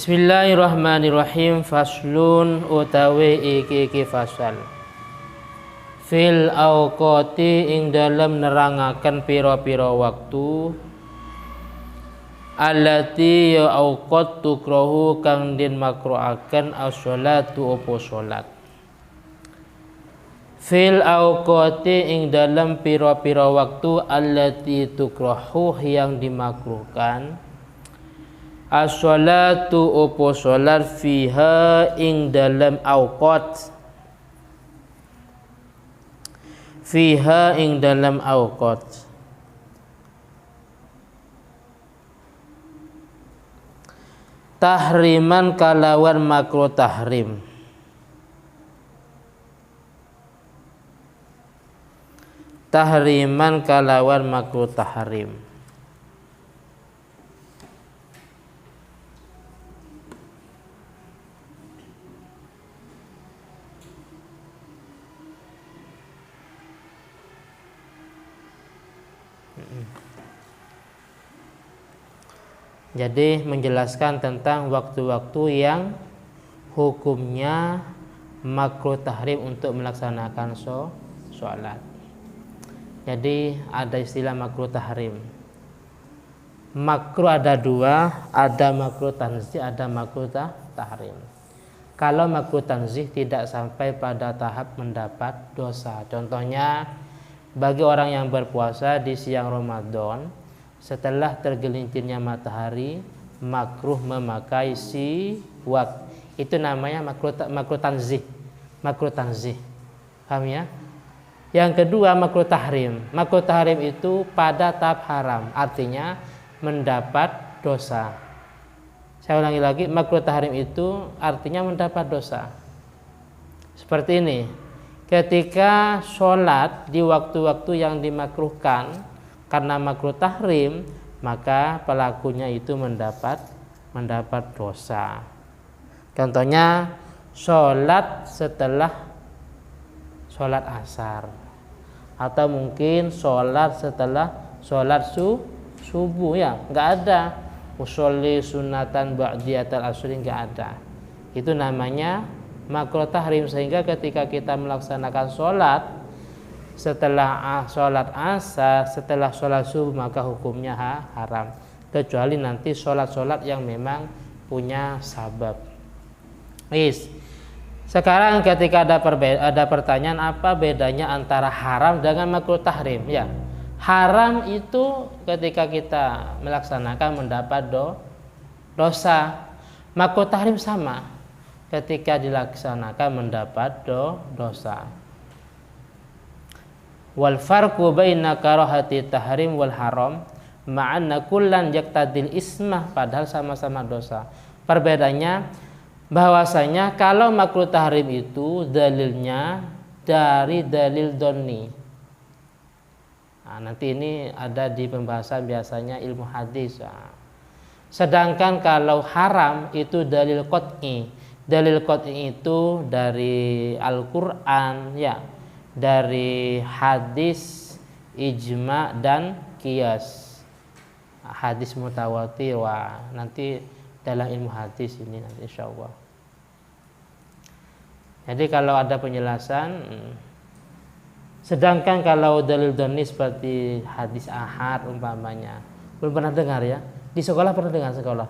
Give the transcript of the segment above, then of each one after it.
Bismillahirrahmanirrahim. Faslun utawi iki fasal. Fil awqati ing dalam nerangaken pira-pira waktu allati ya awqat tukrahu kang den makruhaken as-sholatu opo salat. Fil awqati ing dalam pira-pira waktu allati tukrahu yang dimakruhkan as-sholatu opo salat fiha ing dalam awqat, fiha ing dalam awqat. Tahriman kalawan makruh tahrim. Tahriman kalawan makruh tahrim. Jadi menjelaskan tentang waktu-waktu yang hukumnya makruh tahrim untuk melaksanakan sholat. Jadi ada istilah makruh tahrim. Makruh ada dua, ada makruh tanzih, ada makruh tahrim. Kalau makruh tanzih tidak sampai pada tahap mendapat dosa. Contohnya bagi orang yang berpuasa di siang Ramadan, setelah tergelincirnya matahari makruh memakai siwak. Itu namanya makruh tanzih. Makruh tanzih. Paham ya? Yang kedua makruh tahrim. Makruh tahrim itu pada tahap haram, artinya mendapat dosa. Saya ulangi lagi, makruh tahrim itu artinya mendapat dosa. Seperti ini. Ketika sholat di waktu-waktu yang dimakruhkan karena makruh tahrim, maka pelakunya itu mendapat dosa. Contohnya sholat setelah sholat asar, atau mungkin sholat setelah sholat subuh, ya nggak ada usolli sunatan ba'diyatal asri, nggak ada. Itu namanya makruh tahrim. Sehingga ketika kita melaksanakan sholat setelah sholat asar, setelah sholat subuh, maka hukumnya haram, kecuali nanti sholat-sholat yang memang punya sabab. Sekarang ketika ada pertanyaan, apa bedanya antara haram dengan makruh tahrim? Ya, haram itu ketika kita melaksanakan mendapat dosa. Makruh tahrim sama, ketika dilaksanakan mendapat dosa. Wal farqu baina karahati tahrim wal haram ma'anna kullan yaqtadil ismah, padahal sama-sama dosa. Perbedaannya bahwasanya kalau makruh tahrim itu dalilnya dari dalil dhanni. Nah, nanti ini ada di pembahasan biasanya ilmu hadis. Sedangkan kalau haram itu dalil qat'i. Dalil qat'i itu dari Al-Qur'an, ya, dari hadis, ijma dan qiyas. Hadis mutawatir, nanti dalam ilmu hadis ini nanti insyaallah. Jadi kalau ada penjelasan, sedangkan kalau dalil dhanni seperti hadis ahad umpamanya, belum pernah dengar ya? Di sekolah pernah dengar sekolah?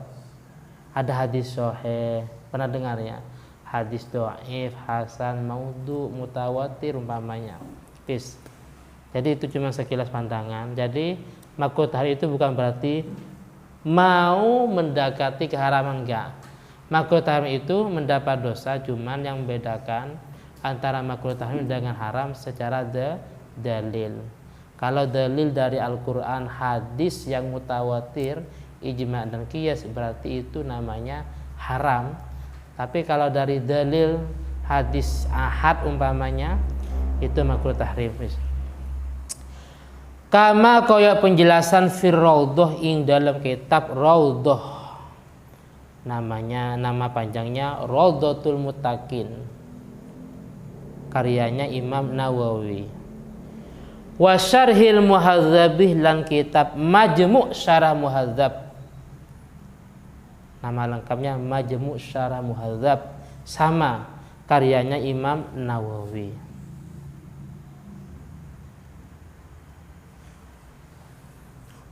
Ada hadis sahih, pernah dengar ya? Hadis dhaif, hasan, maudhu, mutawatir umpamanya. Jadi itu cuma sekilas pandangan. Jadi makruh tahrim itu bukan berarti mau mendekati keharaman, enggak. Makruh tahrim itu mendapat dosa, cuman yang membedakan antara makruh tahrim dengan haram secara dalil. Kalau dalil dari Al-Qur'an, hadis yang mutawatir, ijma dan qiyas, berarti itu namanya haram. Tapi kalau dari dalil hadis ahad umpamanya, itu makruh tahrim. Kama koyok penjelasan fir raudhah ing dalam kitab Raudhah. Namanya, nama panjangnya Raudhatul Muttaqin. Karyanya Imam Nawawi. Wa syarhil muhadzabih lan kitab Majmu' Syarah Muhadzab. Nama lengkapnya Majmu' Syarah Muhadzab, sama karyanya Imam Nawawi.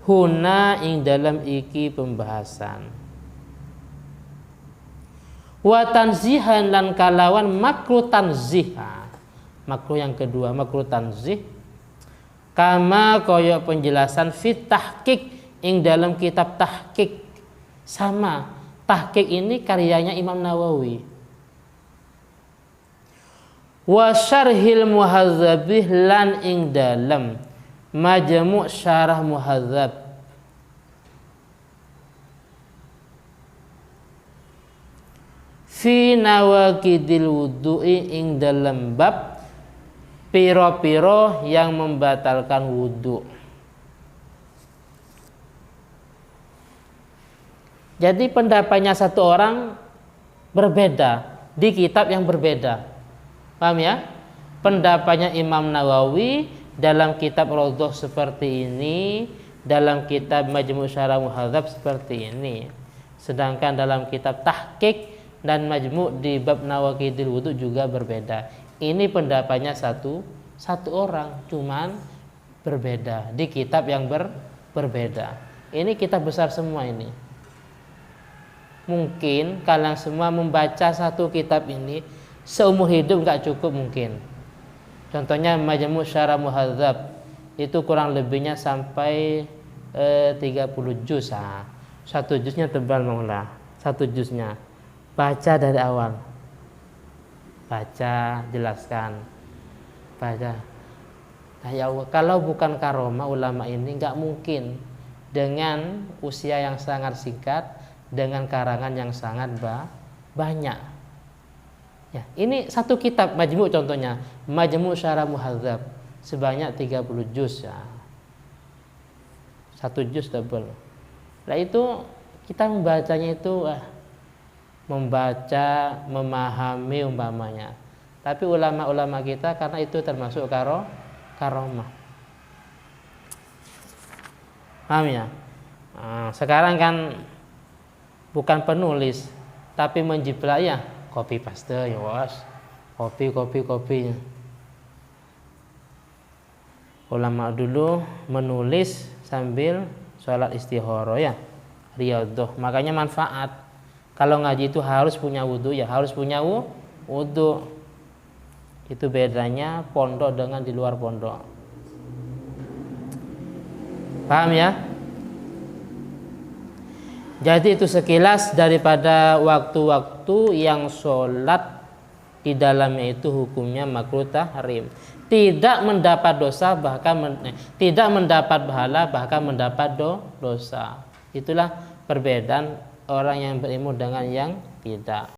Huna ing dalam iki pembahasan. Wa tanzihan lan kalawan makruh tanzih. Makruh yang kedua, makruh tanzih. Kama koyo penjelasan fit tahqiq ing dalam kitab tahqiq. Sama, tahqiq ini karyanya Imam Nawawi. Wa syarhil muhadzabih lan ing dalam Majmu' Syarah Muhadzab. Fi nawaqidil wudu'i ing dalam bab piro-piro yang membatalkan wudu. Jadi pendapatnya satu orang berbeda di kitab yang berbeda. Paham ya? Pendapatnya Imam Nawawi dalam kitab Raudhah seperti ini, dalam kitab Majmu' Syarah Muhadzab seperti ini. Sedangkan dalam kitab Tahqiq dan Majmu' di bab Nawaqidil Wudu juga berbeda. Ini pendapatnya satu orang, cuman berbeda di kitab yang berbeda. Ini kitab besar semua ini. Mungkin kalian semua membaca satu kitab ini seumur hidup nggak cukup mungkin. Contohnya Majmu' Syarah Muhadzab itu kurang lebihnya sampai 30 juz. Satu juznya tebal malah. Satu juznya baca dari awal. Baca, jelaskan. Baca. Nah, ya Allah, kalau bukan karomah ulama ini nggak mungkin dengan usia yang sangat singkat, dengan karangan yang sangat banyak. Ya, ini satu kitab Majmu' contohnya, Majmu' Syarah Muhadzab sebanyak 30 juz ya. Satu juz tebal. Nah itu kita membacanya itu membaca, memahami umpamanya. Tapi ulama-ulama kita karena itu termasuk karomah. Paham ya? Nah, sekarang kan bukan penulis tapi menjiplak ya. Copy paste ya was, copy. Ulama dulu menulis sambil sholat istikharah ya, riyadhah. Makanya manfaat. Kalau ngaji itu harus punya wudu ya, harus punya wudu. Itu bedanya pondok dengan di luar pondok. Paham ya? Jadi itu sekilas daripada waktu-waktu yang sholat di dalamnya itu hukumnya makruh tahrim. Tidak mendapat dosa tidak mendapat pahala bahkan mendapat dosa. Itulah perbedaan orang yang berilmu dengan yang tidak.